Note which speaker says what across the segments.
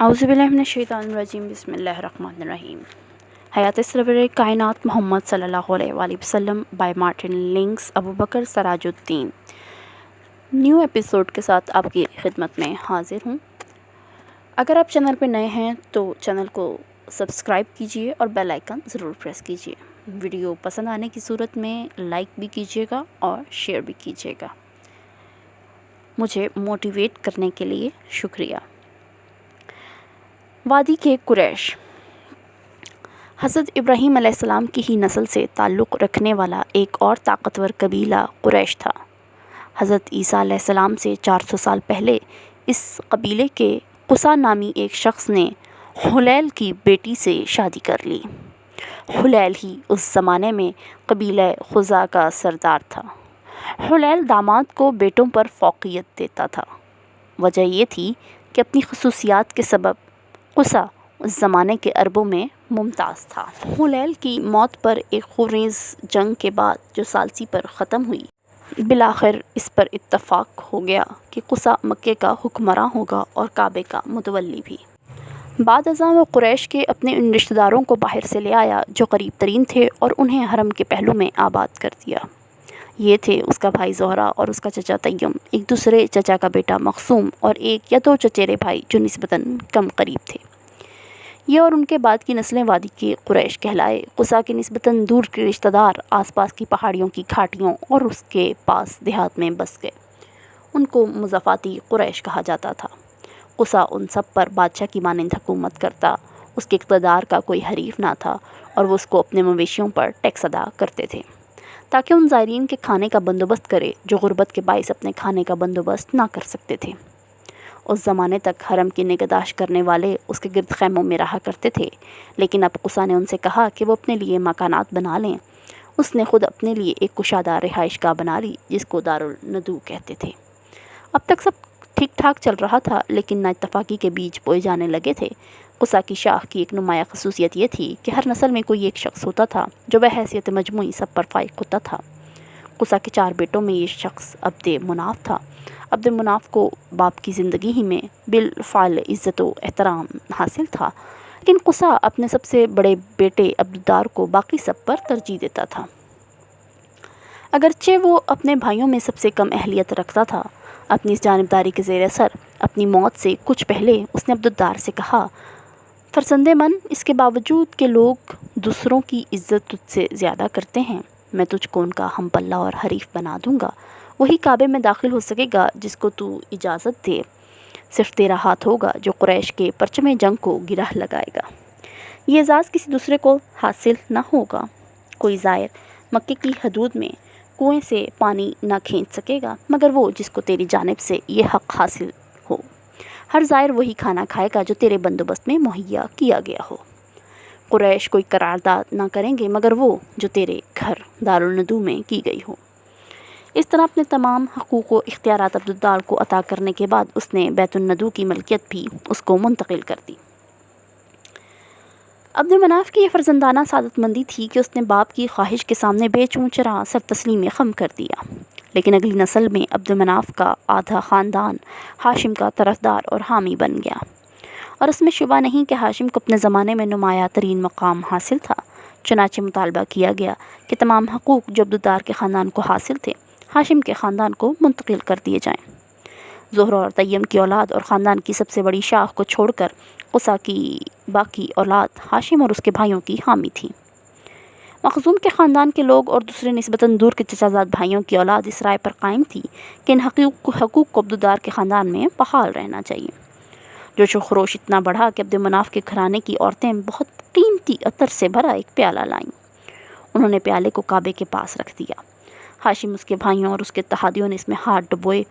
Speaker 1: اعوذ باللہ من الشیطان الرجیم بسم اللہ الرحمن الرحیم. حیات سرور کائنات محمد صلی اللہ علیہ وآلہ وسلم by Martin links Abu Bakr Siraj uddin. New episode کے ساتھ آپ کی خدمت میں حاضر ہوں. اگر آپ چینل پہ نئے ہیں تو چینل کو سبسکرائب کیجیے اور بیل آئیکن ضرور پریس کیجیے. ویڈیو پسند آنے کی صورت میں لائک بھی کیجیے گا اور شیئر بھی کیجیے گا. مجھے موٹیویٹ کرنے کے لیے شکریہ. وادی کے قریش. حضرت ابراہیم علیہ السلام کی ہی نسل سے تعلق رکھنے والا ایک اور طاقتور قبیلہ قریش تھا. حضرت عیسیٰ علیہ السلام سے 400 سال پہلے اس قبیلے کے قصا نامی ایک شخص نے حلیل کی بیٹی سے شادی کر لی. حلیل ہی اس زمانے میں قبیلہ خزاع کا سردار تھا. حلیل داماد کو بیٹوں پر فوقیت دیتا تھا. وجہ یہ تھی کہ اپنی خصوصیات کے سبب قصا اس زمانے کے عربوں میں ممتاز تھا. حلیل کی موت پر ایک خونریز جنگ کے بعد جو ثالثی پر ختم ہوئی، بالآخر اس پر اتفاق ہو گیا کہ قصا مکے کا حکمراں ہوگا اور کعبے کا متولی بھی. بعد ازاں وہ قریش کے اپنے ان رشتہ داروں کو باہر سے لے آیا جو قریب ترین تھے اور انہیں حرم کے پہلو میں آباد کر دیا. یہ تھے اس کا بھائی زہرہ اور اس کا چچا تیم، ایک دوسرے چچا کا بیٹا مخصوم اور ایک یا دو چچیرے بھائی جو نسبتاً کم قریب تھے. یہ اور ان کے بعد کی نسلیں وادی کے قریش کہلائے. قصا کے نسبتاً دور کے رشتہ دار آس پاس کی پہاڑیوں کی گھاٹیوں اور اس کے پاس دیہات میں بس گئے. ان کو مضافاتی قریش کہا جاتا تھا. قصا ان سب پر بادشاہ کی مانند حکومت کرتا. اس کے اقتدار کا کوئی حریف نہ تھا اور وہ اس کو اپنے مویشیوں پر ٹیکس ادا کرتے تھے تاکہ ان زائرین کے کھانے کا بندوبست کرے جو غربت کے باعث اپنے کھانے کا بندوبست نہ کر سکتے تھے. اس زمانے تک حرم کی نگہداشت کرنے والے اس کے گرد خیموں میں رہا کرتے تھے، لیکن اب قصا نے ان سے کہا کہ وہ اپنے لیے مکانات بنا لیں. اس نے خود اپنے لیے ایک کشادہ رہائش گاہ بنا لی جس کو دارالندو کہتے تھے. اب تک سب ٹھیک ٹھاک چل رہا تھا، لیکن نا اتفاقی کے بیج بوئے جانے لگے تھے. قصا کی شاخ کی ایک نمایاں خصوصیت یہ تھی کہ ہر نسل میں کوئی ایک شخص ہوتا تھا جو بحیثیت مجموعی سب پر فائق ہوتا تھا. قصا کے 4 بیٹوں میں یہ شخص عبد مناف تھا. عبد مناف کو باپ کی زندگی ہی میں بالفعل عزت و احترام حاصل تھا، لیکن قصا اپنے سب سے بڑے بیٹے عبدالدار کو باقی سب پر ترجیح دیتا تھا. اگرچہ وہ اپنے بھائیوں میں سب سے کم اہلیت رکھتا تھا. اپنی اس جانبداری کے زیر اثر اپنی موت سے کچھ پہلے اس نے عبدالدار سے کہا، فرزند من، اس کے باوجود کہ لوگ دوسروں کی عزت تجھ سے زیادہ کرتے ہیں، میں تجھ کو ان کا ہم پلہ اور حریف بنا دوں گا. وہی کعبے میں داخل ہو سکے گا جس کو تو اجازت دے. صرف تیرا ہاتھ ہوگا جو قریش کے پرچم جنگ کو گرہ لگائے گا. یہ اعزاز کسی دوسرے کو حاصل نہ ہوگا. کوئی زائر مکے کی حدود میں کنویں سے پانی نہ کھینچ سکے گا مگر وہ جس کو تیری جانب سے یہ حق حاصل ہو. ہر زائر وہی کھانا کھائے گا جو تیرے بندوبست میں مہیا کیا گیا ہو. قریش کوئی قرارداد نہ کریں گے مگر وہ جو تیرے گھر دارالندو میں کی گئی ہو. اس طرح اپنے تمام حقوق و اختیارات عبدالدار کو عطا کرنے کے بعد اس نے بیت الندو کی ملکیت بھی اس کو منتقل کر دی. عبد مناف کی یہ فرزندانہ سعادت مندی تھی کہ اس نے باپ کی خواہش کے سامنے بے چوں چرا سر تسلیم خم کر دیا. لیکن اگلی نسل میں عبد مناف کا آدھا خاندان ہاشم کا طرفدار اور حامی بن گیا، اور اس میں شبہ نہیں کہ ہاشم کو اپنے زمانے میں نمایاں ترین مقام حاصل تھا. چنانچہ مطالبہ کیا گیا کہ تمام حقوق جو عبدالدار کے خاندان کو حاصل تھے ہاشم کے خاندان کو منتقل کر دیے جائیں. زہرہ اور تیم کی اولاد اور خاندان کی سب سے بڑی شاخ کو چھوڑ کر قصا کی باقی اولاد ہاشم اور اس کے بھائیوں کی حامی تھی. مخزوم کے خاندان کے لوگ اور دوسرے نسبتاً دور کے چچا زاد بھائیوں کی اولاد اس رائے پر قائم تھی کہ ان حقوق کو عبدالدار کے خاندان میں بحال رہنا چاہیے. جوش و خروش اتنا بڑھا کہ عبد مناف کے گھرانے کی عورتیں بہت قیمتی عطر سے بھرا ایک پیالہ لائیں. انہوں نے پیالے کو کعبے کے پاس رکھ دیا. ہاشم، اس کے بھائیوں اور اس کے اتحادیوں نے اس میں ہاتھ ڈبوئے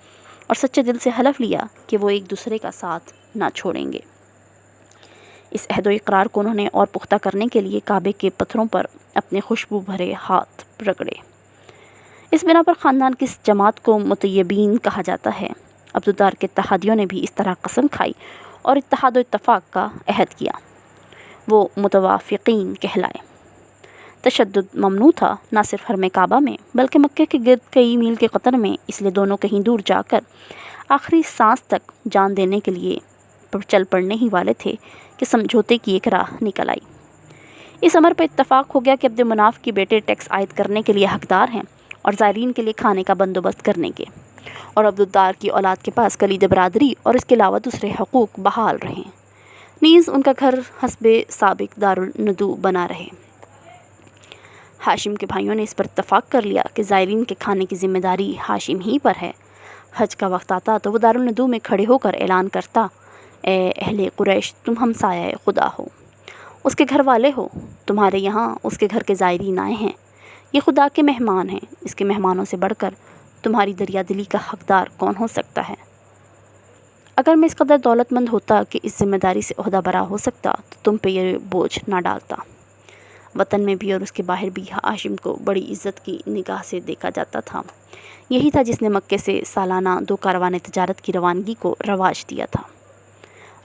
Speaker 1: اور سچے دل سے حلف لیا کہ وہ ایک دوسرے کا ساتھ نہ چھوڑیں گے. اس عہد و اقرار کو انہوں نے اور پختہ کرنے کے لیے کعبے کے پتھروں پر اپنے خوشبو بھرے ہاتھ رگڑے. اس بنا پر خاندان کی اس جماعت کو مطیبین کہا جاتا ہے. عبدالدار کے اتحادیوں نے بھی اس طرح قسم کھائی اور اتحاد و اتفاق کا عہد کیا. وہ متوافقین کہلائے. تشدد ممنوع تھا، نہ صرف حرم کعبہ میں بلکہ مکے کے گرد کئی میل کے قطر میں، اس لیے دونوں کہیں دور جا کر آخری سانس تک جان دینے کے لیے پر چل پڑنے ہی والے تھے کہ سمجھوتے کی ایک راہ نکل آئی۔ اس امر پر اتفاق ہو گیا کہ عبد مناف کے بیٹے ٹیکس عائد کرنے کے لیے حقدار ہیں اور زائرین کے لیے کھانے کا بندوبست کرنے کے، اور عبدالدار کی اولاد کے پاس کلید برادری اور اس کے علاوہ دوسرے حقوق بحال رہیں، نیز ان کا گھر حسب سابق دارالندو بنا رہے۔ ہاشم کے بھائیوں نے اس پر اتفاق کر لیا کہ زائرین کے کھانے کی ذمہ داری ہاشم ہی پر ہے۔ حج کا وقت آتا تو وہ دارالندو میں کھڑے ہو کر اعلان کرتا، اے اہل قریش، تم ہمسایہ خدا ہو، اس کے گھر والے ہو، تمہارے یہاں اس کے گھر کے زائرین آئے ہیں، یہ خدا کے مہمان ہیں، اس کے مہمانوں سے بڑھ کر تمہاری دریا دلی کا حقدار کون ہو سکتا ہے؟ اگر میں اس قدر دولت مند ہوتا کہ اس ذمہ داری سے عہدہ برا ہو سکتا تو تم پہ یہ بوجھ نہ ڈالتا۔ وطن میں بھی اور اس کے باہر بھی ہاشم کو بڑی عزت کی نگاہ سے دیکھا جاتا تھا۔ یہی تھا جس نے مکے سے سالانہ 2 کاروان تجارت کی روانگی کو رواج دیا تھا۔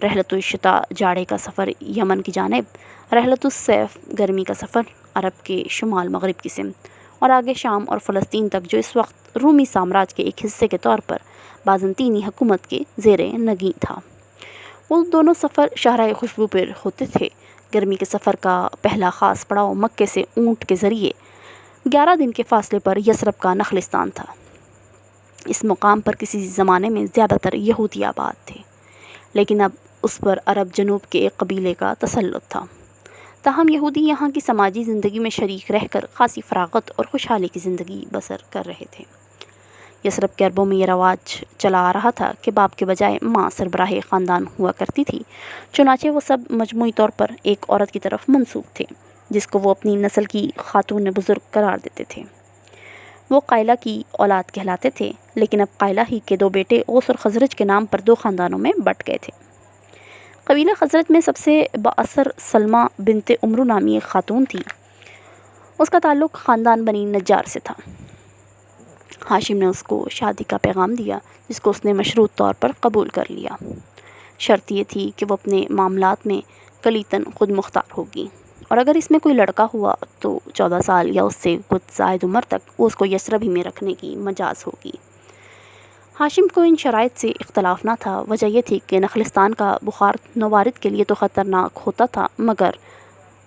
Speaker 1: رحلت الشتاء جاڑے کا سفر یمن کی جانب، رحلت الصیف گرمی کا سفر عرب کے شمال مغرب کی سمت، اور آگے شام اور فلسطین تک جو اس وقت رومی سامراج کے ایک حصے کے طور پر بازنطینی حکومت کے زیر نگیں تھا۔ وہ دونوں سفر شاہراہ خوشبو پر ہوتے تھے۔ گرمی کے سفر کا پہلا خاص پڑاؤ مکے سے اونٹ کے ذریعے 11 دن کے فاصلے پر یثرب کا نخلستان تھا۔ اس مقام پر کسی زمانے میں زیادہ تر یہودی آباد تھے، لیکن اب اس پر عرب جنوب کے ایک قبیلے کا تسلط تھا۔ تاہم یہودی یہاں کی سماجی زندگی میں شریک رہ کر خاصی فراغت اور خوشحالی کی زندگی بسر کر رہے تھے۔ یثرب کے عربوں میں یہ رواج چلا آ رہا تھا کہ باپ کے بجائے ماں سربراہ خاندان ہوا کرتی تھی، چنانچہ وہ سب مجموعی طور پر ایک عورت کی طرف منسوب تھے جس کو وہ اپنی نسل کی خاتون بزرگ قرار دیتے تھے۔ وہ قائلہ کی اولاد کہلاتے تھے، لیکن اب قائلہ ہی کے 2 بیٹے اوس اور خزرج کے نام پر 2 خاندانوں میں بٹ گئے تھے۔ قبیلہ خزرج میں سب سے بااثر سلمہ بنت عمرو نامی ایک خاتون تھی۔ اس کا تعلق خاندان بنی نجار سے تھا۔ ہاشم نے اس کو شادی کا پیغام دیا جس کو اس نے مشروط طور پر قبول کر لیا۔ شرط یہ تھی کہ وہ اپنے معاملات میں کلیتاً خود مختار ہوگی، اور اگر اس میں کوئی لڑکا ہوا تو 14 سال یا اس سے کچھ زائد عمر تک وہ اس کو یثرب ہی میں رکھنے کی مجاز ہوگی۔ ہاشم کو ان شرائط سے اختلاف نہ تھا۔ وجہ یہ تھی کہ نخلستان کا بخار نوارد کے لیے تو خطرناک ہوتا تھا، مگر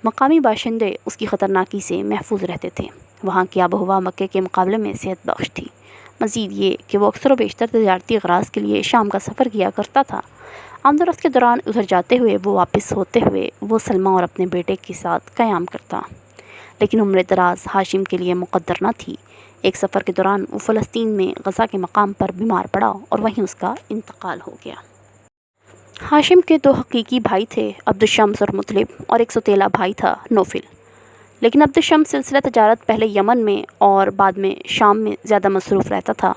Speaker 1: مقامی باشندے اس کی خطرناکی سے محفوظ رہتے تھے۔ وہاں کی آب و ہوا مکے کے مقابلے میں صحت بخش تھی۔ مزید یہ کہ وہ اکثر و بیشتر تجارتی اغراض کے لیے شام کا سفر کیا کرتا تھا۔ آمد و رفت کے دوران ادھر جاتے ہوئے وہ واپس ہوتے ہوئے وہ سلمہ اور اپنے بیٹے کے ساتھ قیام کرتا، لیکن عمر دراز ہاشم کے لیے مقدر نہ تھی۔ ایک سفر کے دوران وہ فلسطین میں غزہ کے مقام پر بیمار پڑا اور وہیں اس کا انتقال ہو گیا۔ ہاشم کے 2 حقیقی بھائی تھے، عبد الشمس اور مطلب، اور ایک سوتیلا بھائی تھا، نوفل۔ لیکن عبد الشمس سلسلہ تجارت پہلے یمن میں اور بعد میں شام میں زیادہ مصروف رہتا تھا۔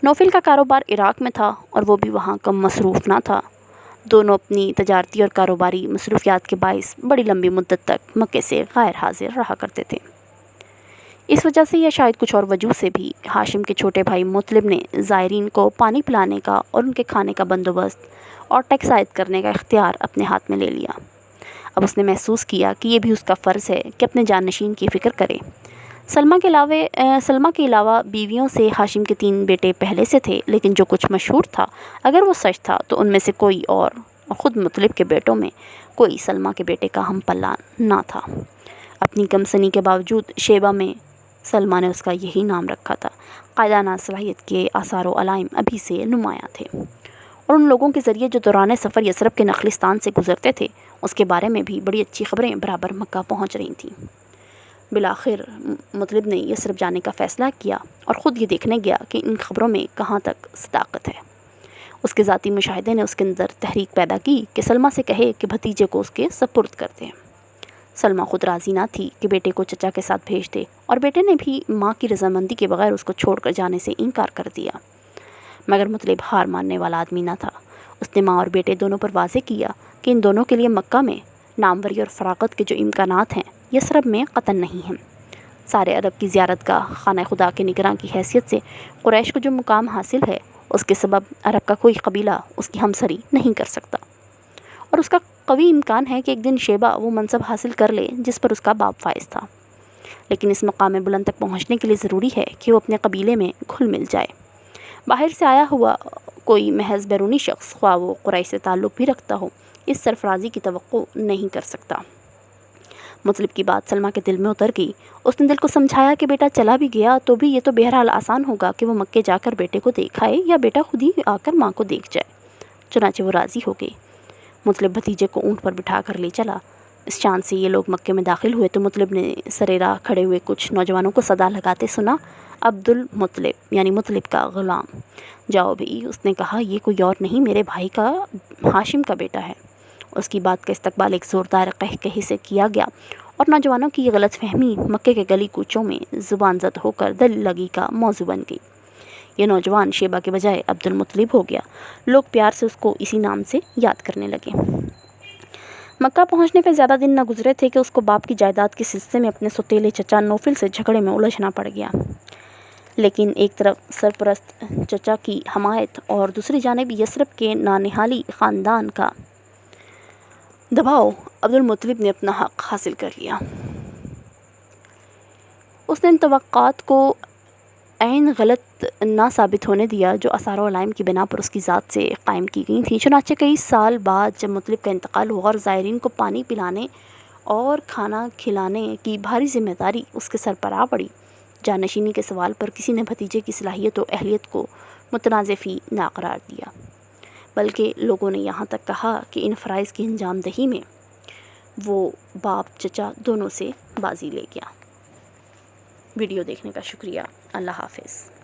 Speaker 1: نوفل کا کاروبار عراق میں تھا اور وہ بھی وہاں کم مصروف نہ تھا۔ دونوں اپنی تجارتی اور کاروباری مصروفیات کے باعث بڑی لمبی مدت تک مکے سے غیر حاضر رہا کرتے تھے۔ اس وجہ سے یا شاید کچھ اور وجوہ سے بھی ہاشم کے چھوٹے بھائی مطلب نے زائرین کو پانی پلانے کا اور ان کے کھانے کا بندوبست اور ٹیکس عائد کرنے کا اختیار اپنے ہاتھ میں لے لیا۔ اب اس نے محسوس کیا کہ یہ بھی اس کا فرض ہے کہ اپنے جانشین کی فکر کرے۔ سلمہ کے علاوہ بیویوں سے ہاشم کے 3 بیٹے پہلے سے تھے، لیکن جو کچھ مشہور تھا اگر وہ سچ تھا تو ان میں سے کوئی اور خود مطلب کے بیٹوں میں کوئی سلمہ کے بیٹے کا ہم پلہ نہ تھا۔ اپنی کم سنی کے باوجود شیبہ میں سلمہ نے اس کا یہی نام رکھا تھا۔ قائدانہ صلاحیت کے آثار و علائم ابھی سے نمایاں تھے، اور ان لوگوں کے ذریعے جو دوران سفر یثرب کے نخلستان سے گزرتے تھے اس کے بارے میں بھی بڑی اچھی خبریں برابر مکہ پہنچ رہی تھیں۔ بالآخر مطلب نے یثرب جانے کا فیصلہ کیا اور خود یہ دیکھنے گیا کہ ان خبروں میں کہاں تک صداقت ہے۔ اس کے ذاتی مشاہدے نے اس کے اندر تحریک پیدا کی کہ سلمہ سے کہے کہ بھتیجے کو اس کے سپرد کر دیں۔ سلمہ خود راضی نہ تھی کہ بیٹے کو چچا کے ساتھ بھیج دے، اور بیٹے نے بھی ماں کی رضامندی کے بغیر اس کو چھوڑ کر جانے سے انکار کر دیا۔ مگر مطلب ہار ماننے والا آدمی نہ تھا۔ اس نے ماں اور بیٹے دونوں پر واضح کیا کہ ان دونوں کے لیے مکہ میں ناموری اور فراغت کے جو امکانات ہیں یثرب میں قطعاً نہیں ہیں۔ سارے عرب کی زیارت گاہ خانہ خدا کے نگراں کی حیثیت سے قریش کو جو مقام حاصل ہے اس کے سبب عرب کا کوئی قبیلہ اس کی ہمسری نہیں کر سکتا، اور اس کا قوی امکان ہے کہ ایک دن شیبہ وہ منصب حاصل کر لے جس پر اس کا باپ فائز تھا۔ لیکن اس مقام بلند تک پہنچنے کے لیے ضروری ہے کہ وہ اپنے قبیلے میں گھل مل جائے۔ باہر سے آیا ہوا کوئی محض بیرونی شخص، خواہ وہ قریش سے تعلق بھی رکھتا ہو، اس سرفرازی کی توقع نہیں کر سکتا۔ مطلب کی بات سلمہ کے دل میں اتر گئی۔ اس نے دل کو سمجھایا کہ بیٹا چلا بھی گیا تو بھی یہ تو بہرحال آسان ہوگا کہ وہ مکے جا کر بیٹے کو دیکھ آئے، یا بیٹا خود ہی آ کر ماں کو دیکھ جائے۔ چنانچہ وہ راضی ہو گئی۔ مطلب بھتیجے کو اونٹ پر بٹھا کر لے چلا۔ اس چاند سے یہ لوگ مکے میں داخل ہوئے تو مطلب نے سرے راہ کھڑے ہوئے کچھ نوجوانوں کو صدا لگاتے سنا، عبد المطلب یعنی مطلب کا غلام، جاؤ بھی۔ اس نے کہا، یہ کوئی اور نہیں، میرے بھائی کا ہاشم کا بیٹا ہے۔ اس کی بات کا استقبال ایک زوردار قہقہے سے کیا گیا، اور نوجوانوں کی یہ غلط فہمی مکے کے گلی کوچوں میں زبان زد ہو کر دل لگی کا موضوع بن گئی۔ یہ نوجوان شیبہ کے بجائے عبد المطلب ہو گیا۔ لوگ پیار سے اس کو اسی نام سے یاد کرنے لگے۔ مکہ پہنچنے کے زیادہ دن نہ گزرے تھے کہ اس کو باپ کی جائیداد کے سلسلے میں اپنے سوتیلے چچا نوفل سے جھگڑے میں الجھنا پڑ گیا۔ لیکن ایک طرف سرپرست چچا کی حمایت اور دوسری جانب یثرب کے نانہالی خاندان کا دباؤ، عبد المطلب نے اپنا حق حاصل کر لیا۔ اس نے ان توقعات کو عین غلط نہ ثابت ہونے دیا جو آثار و علائم کی بنا پر اس کی ذات سے قائم کی گئی تھیں۔ چنانچہ کئی سال بعد جب مطلب کا انتقال ہوا اور زائرین کو پانی پلانے اور کھانا کھلانے کی بھاری ذمہ داری اس کے سر پر آ پڑی، جانشینی کے سوال پر کسی نے بھتیجے کی صلاحیت و اہلیت کو متنازع فی نہ قرار دیا، بلکہ لوگوں نے یہاں تک کہا کہ ان فرائض کی انجام دہی میں وہ باپ چچا دونوں سے بازی لے گیا۔ ویڈیو دیکھنے کا شکریہ۔ اللہ حافظ۔